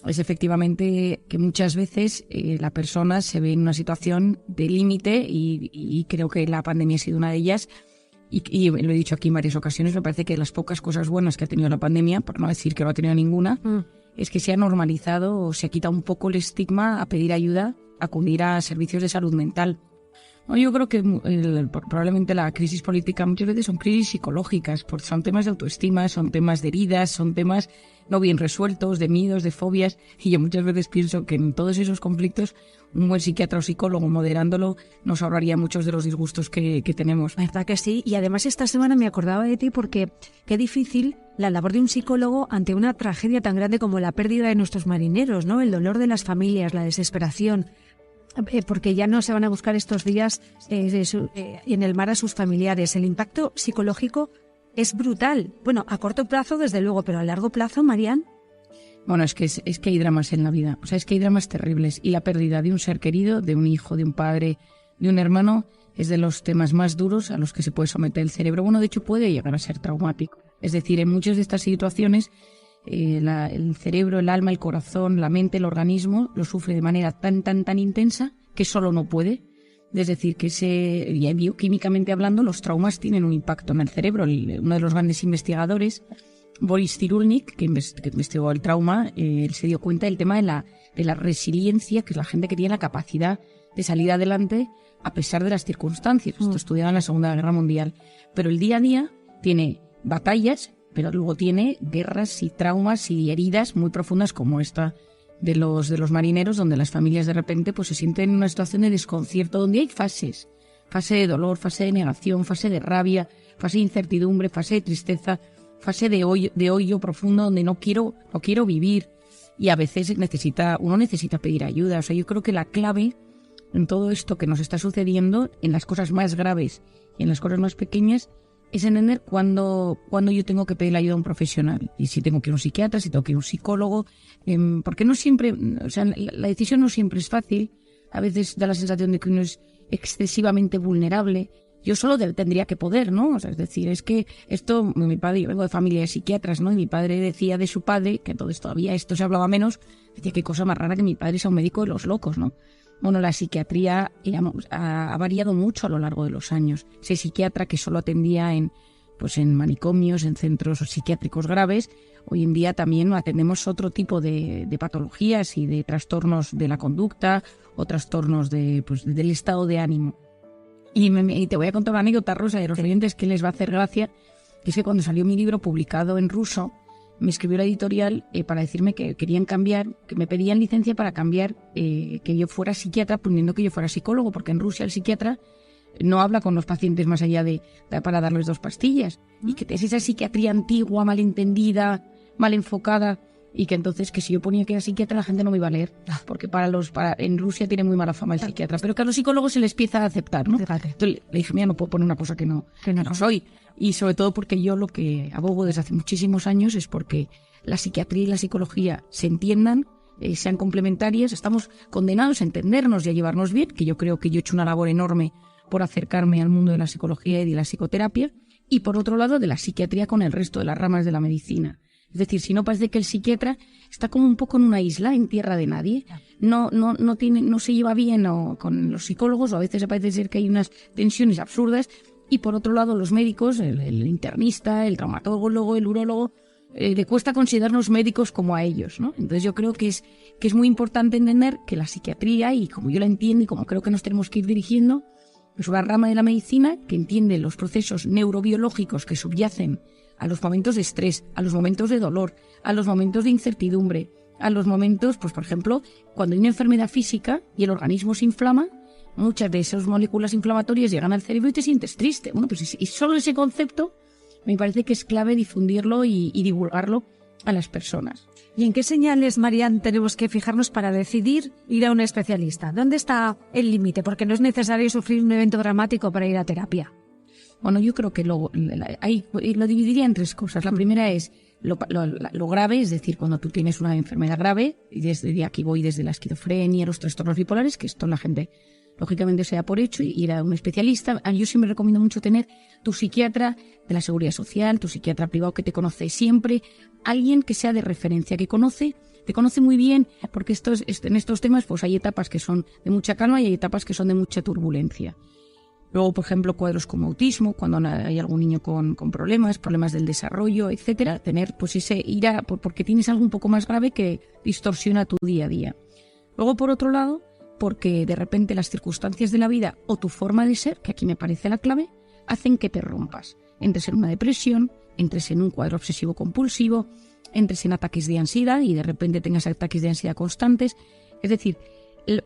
es efectivamente que muchas veces la persona se ve en una situación de límite y creo que la pandemia ha sido una de ellas. Y lo he dicho aquí en varias ocasiones, me parece que de las pocas cosas buenas que ha tenido la pandemia, por no decir que no ha tenido ninguna, es que se ha normalizado o se ha quitado un poco el estigma a pedir ayuda, a acudir a servicios de salud mental. No, yo creo que probablemente la crisis política muchas veces son crisis psicológicas, porque son temas de autoestima, son temas de heridas, son temas no bien resueltos, de miedos, de fobias, y yo muchas veces pienso que en todos esos conflictos un buen psiquiatra o psicólogo moderándolo nos ahorraría muchos de los disgustos que tenemos. ¿Verdad que sí? Y además esta semana me acordaba de ti porque qué difícil la labor de un psicólogo ante una tragedia tan grande como la pérdida de nuestros marineros, ¿no? El dolor de las familias, la desesperación. Porque ya no se van a buscar estos días en el mar a sus familiares. El impacto psicológico es brutal. Bueno, a corto plazo, desde luego, pero a largo plazo, Marian. Bueno, es que hay dramas en la vida. O sea, es que hay dramas terribles. Y la pérdida de un ser querido, de un hijo, de un padre, de un hermano, es de los temas más duros a los que se puede someter el cerebro. Bueno, de hecho, puede llegar a ser traumático. Es decir, en muchas de estas situaciones, el cerebro, el alma, el corazón, la mente, el organismo lo sufre de manera tan intensa que solo no puede. Es decir, que ya bioquímicamente hablando, los traumas tienen un impacto en el cerebro. Uno de los grandes investigadores, Boris Cyrulnik, que investigó el trauma, él se dio cuenta del tema de la resiliencia, que es la gente que tiene la capacidad de salir adelante a pesar de las circunstancias. Esto estudiado en la Segunda Guerra Mundial. Pero el día a día tiene batallas, pero luego tiene guerras y traumas y heridas muy profundas como esta de los marineros, donde las familias de repente pues se sienten en una situación de desconcierto, donde hay fases, fase de dolor, fase de negación, fase de rabia, fase de incertidumbre, fase de tristeza, fase de hoyo profundo donde no quiero vivir, y a veces uno necesita pedir ayuda. O sea, yo creo que la clave en todo esto que nos está sucediendo, en las cosas más graves y en las cosas más pequeñas, es entender cuándo yo tengo que pedir la ayuda a un profesional. Y si tengo que ir a un psiquiatra, si tengo que ir a un psicólogo. Porque no siempre, o sea, la decisión no siempre es fácil. A veces da la sensación de que uno es excesivamente vulnerable. Yo solo tendría que poder, ¿no? O sea, es decir, es que mi padre, yo vengo de familia de psiquiatras, ¿no? Y mi padre decía de su padre, que entonces todavía esto se hablaba menos, decía qué cosa más rara que mi padre sea un médico de los locos, ¿no? Bueno, la psiquiatría ha variado mucho a lo largo de los años. Ese psiquiatra que solo atendía en manicomios, en centros psiquiátricos graves, hoy en día también atendemos otro tipo de patologías y de trastornos de la conducta o trastornos del estado de ánimo. Y te voy a contar una anécdota, Rosa, de los oyentes que les va a hacer gracia, que es que cuando salió mi libro publicado en ruso, me escribió la editorial para decirme que querían cambiar, que me pedían licencia para cambiar, que yo fuera psiquiatra, poniendo que yo fuera psicólogo, porque en Rusia el psiquiatra no habla con los pacientes más allá para darles 2 pastillas. Y que es esa psiquiatría antigua, malentendida, mal enfocada, y que entonces que si yo ponía que era psiquiatra la gente no me iba a leer, porque en Rusia tiene muy mala fama el psiquiatra, pero que a los psicólogos se les empieza a aceptar, ¿no? Entonces le dije, mira, no puedo poner una cosa que no soy. Y sobre todo porque yo lo que abogo desde hace muchísimos años es porque la psiquiatría y la psicología se entiendan, sean complementarias. Estamos condenados a entendernos y a llevarnos bien, que yo creo que yo he hecho una labor enorme por acercarme al mundo de la psicología y de la psicoterapia, y por otro lado de la psiquiatría con el resto de las ramas de la medicina. Es decir, si no, parece que el psiquiatra está como un poco en una isla, en tierra de nadie. No se lleva bien con los psicólogos, o a veces parece ser que hay unas tensiones absurdas. Y por otro lado, los médicos, el internista, el traumatólogo, el urólogo, le cuesta considerarnos médicos como a ellos, ¿no? Entonces yo creo que es muy importante entender que la psiquiatría, y como yo la entiendo y como creo que nos tenemos que ir dirigiendo, es una rama de la medicina que entiende los procesos neurobiológicos que subyacen a los momentos de estrés, a los momentos de dolor, a los momentos de incertidumbre, a los momentos, pues por ejemplo, cuando hay una enfermedad física y el organismo se inflama, muchas de esas moléculas inflamatorias llegan al cerebro y te sientes triste. Bueno, pues y solo ese concepto me parece que es clave difundirlo y divulgarlo a las personas. ¿Y en qué señales, Marian, tenemos que fijarnos para decidir ir a un especialista? ¿Dónde está el límite? Porque no es necesario sufrir un evento dramático para ir a terapia. Bueno, yo creo que lo dividiría en 3 cosas. La primera es lo grave, es decir, cuando tú tienes una enfermedad grave, y desde aquí voy desde la esquizofrenia, los trastornos bipolares, que esto la gente lógicamente se da por hecho y ir a un especialista. Yo siempre recomiendo mucho tener tu psiquiatra de la Seguridad Social, tu psiquiatra privado que te conoce siempre, alguien que sea de referencia, que te conoce muy bien, porque en estos temas pues hay etapas que son de mucha calma y hay etapas que son de mucha turbulencia. Luego, por ejemplo, cuadros como autismo, cuando hay algún niño con problemas del desarrollo, etcétera, tener pues porque tienes algo un poco más grave que distorsiona tu día a día. Luego, por otro lado, porque de repente las circunstancias de la vida o tu forma de ser, que aquí me parece la clave, hacen que te rompas. Entres en una depresión, entres en un cuadro obsesivo compulsivo, entres en ataques de ansiedad y de repente tengas ataques de ansiedad constantes. Es decir,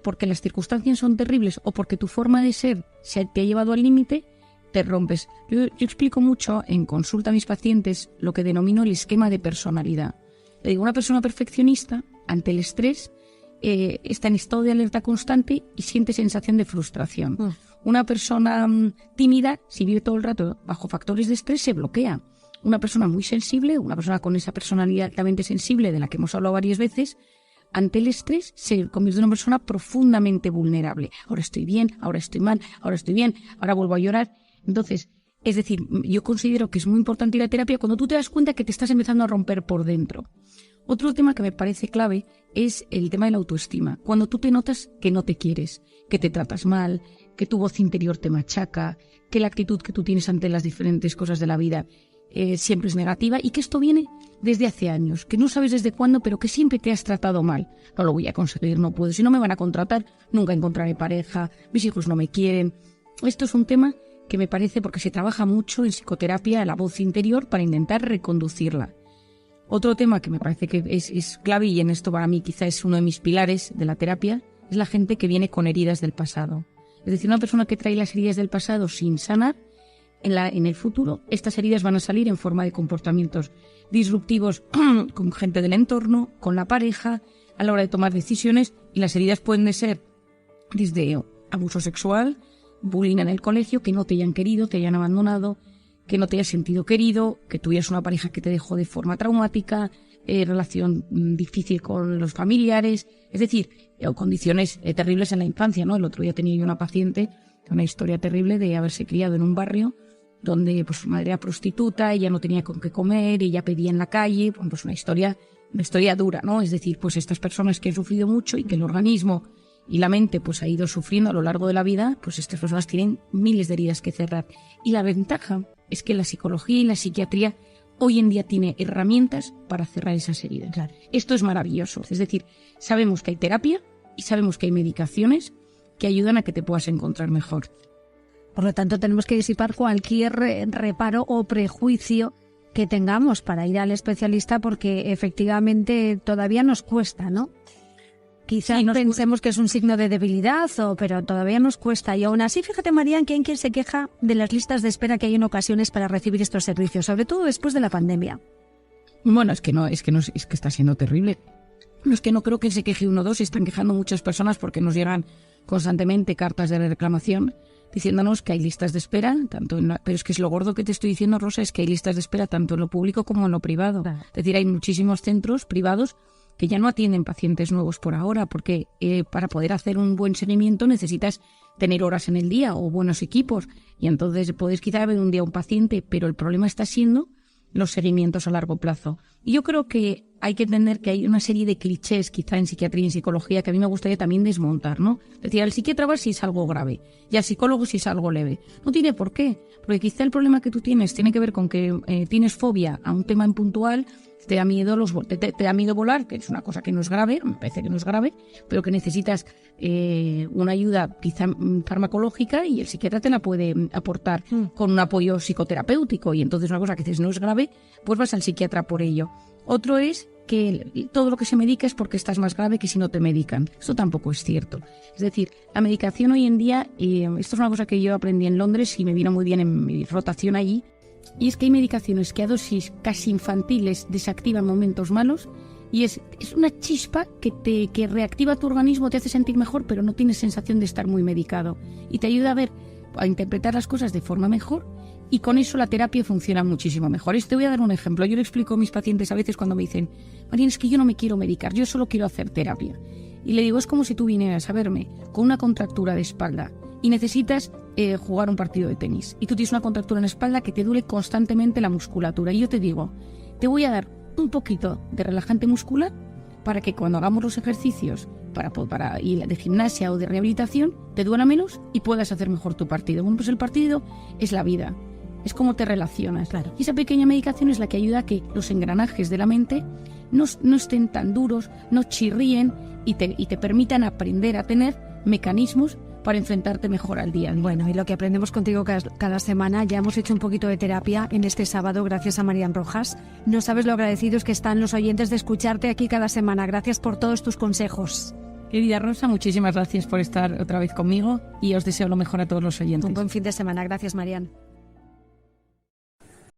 porque las circunstancias son terribles o porque tu forma de ser te ha llevado al límite, te rompes. Yo explico mucho en consulta a mis pacientes lo que denomino el esquema de personalidad. Le digo, una persona perfeccionista, ante el estrés, está en estado de alerta constante y siente sensación de frustración. Una persona tímida, si vive todo el rato bajo factores de estrés, se bloquea. Una persona muy sensible, una persona con esa personalidad altamente sensible de la que hemos hablado varias veces, ante el estrés se convierte en una persona profundamente vulnerable. Ahora estoy bien, ahora estoy mal, ahora estoy bien, ahora vuelvo a llorar. Entonces, es decir, yo considero que es muy importante ir a terapia cuando tú te das cuenta que te estás empezando a romper por dentro. Otro tema que me parece clave es el tema de la autoestima. Cuando tú te notas que no te quieres, que te tratas mal, que tu voz interior te machaca, que la actitud que tú tienes ante las diferentes cosas de la vida siempre es negativa y que esto viene desde hace años, que no sabes desde cuándo, pero que siempre te has tratado mal. No lo voy a conseguir, no puedo. Si no me van a contratar, nunca encontraré pareja, mis hijos no me quieren. Esto es un tema que me parece, porque se trabaja mucho en psicoterapia, la voz interior, para intentar reconducirla. Otro tema que me parece que es clave, y en esto para mí quizá es uno de mis pilares de la terapia, es la gente que viene con heridas del pasado. Es decir, una persona que trae las heridas del pasado sin sanar, en el futuro, estas heridas van a salir en forma de comportamientos disruptivos con gente del entorno, con la pareja, a la hora de tomar decisiones, y las heridas pueden ser desde abuso sexual, bullying en el colegio, que no te hayan querido, te hayan abandonado, que no te hayas sentido querido, que tuvieras una pareja que te dejó de forma traumática, relación difícil con los familiares, es decir, condiciones terribles en la infancia, ¿no? El otro día tenía yo una paciente, una historia terrible de haberse criado en un barrio donde pues su madre era prostituta, ella no tenía con qué comer, ella pedía en la calle, pues una historia dura, ¿no? Es decir, pues estas personas que han sufrido mucho y que el organismo y la mente pues ha ido sufriendo a lo largo de la vida, pues estas personas tienen miles de heridas que cerrar. Y la ventaja es que la psicología y la psiquiatría hoy en día tiene herramientas para cerrar esas heridas. Claro. Esto es maravilloso. Es decir, sabemos que hay terapia y sabemos que hay medicaciones que ayudan a que te puedas encontrar mejor. Por lo tanto, tenemos que disipar cualquier reparo o prejuicio que tengamos para ir al especialista, porque efectivamente todavía nos cuesta, ¿no? Quizás pensemos que es un signo de debilidad, pero todavía nos cuesta. Y aún así, fíjate, María, que hay quien se queja de las listas de espera que hay en ocasiones para recibir estos servicios, sobre todo después de la pandemia. Bueno, es que está siendo terrible. No es que no creo que se queje uno o dos, se están quejando muchas personas porque nos llegan constantemente cartas de reclamación diciéndonos que hay listas de espera, pero es que es lo gordo que te estoy diciendo, Rosa, es que hay listas de espera tanto en lo público como en lo privado. Claro. Es decir, hay muchísimos centros privados que ya no atienden pacientes nuevos por ahora, porque para poder hacer un buen seguimiento necesitas tener horas en el día o buenos equipos, y entonces puedes quizá ver un día un paciente, pero el problema está siendo los seguimientos a largo plazo. Y yo creo que hay que entender que hay una serie de clichés quizá en psiquiatría y en psicología que a mí me gustaría también desmontar, ¿no? Es decir, al psiquiatra va si es algo grave y al psicólogo si es algo leve. No tiene por qué, porque quizá el problema que tú tienes tiene que ver con que tienes fobia a un tema en puntual, te da miedo te da miedo volar, que es una cosa que no es grave, me parece que no es grave, pero que necesitas una ayuda quizá farmacológica, y el psiquiatra te la puede aportar con un apoyo psicoterapéutico, y entonces una cosa que dices no es grave, pues vas al psiquiatra por ello. Otro es que todo lo que se medica es porque estás más grave que si no te medican. Esto tampoco es cierto. Es decir, la medicación hoy en día, esto es una cosa que yo aprendí en Londres y me vino muy bien en mi rotación allí, y es que hay medicaciones que a dosis casi infantiles desactivan momentos malos, y es una chispa que reactiva tu organismo, te hace sentir mejor, pero no tienes sensación de estar muy medicado, y te ayuda a interpretar las cosas de forma mejor, y con eso la terapia funciona muchísimo mejor. Te voy a dar un ejemplo. Yo le explico a mis pacientes a veces cuando me dicen: María, es que yo no me quiero medicar, yo solo quiero hacer terapia. Y le digo, es como si tú vinieras a verme con una contractura de espalda y necesitas jugar un partido de tenis. Y tú tienes una contractura en la espalda que te duele constantemente la musculatura. Y yo te digo, te voy a dar un poquito de relajante muscular para que cuando hagamos los ejercicios para ir de gimnasia o de rehabilitación, te duela menos y puedas hacer mejor tu partido. Bueno, pues el partido es la vida. Es cómo te relacionas. Claro. Y esa pequeña medicación es la que ayuda a que los engranajes de la mente no estén tan duros, no chirríen y te permitan aprender a tener mecanismos para enfrentarte mejor al día. Bueno, y lo que aprendemos contigo cada semana, ya hemos hecho un poquito de terapia en este sábado gracias a Marian Rojas. No sabes lo agradecidos que están los oyentes de escucharte aquí cada semana. Gracias por todos tus consejos. Querida Rosa, muchísimas gracias por estar otra vez conmigo y os deseo lo mejor a todos los oyentes. Un buen fin de semana. Gracias, Marian.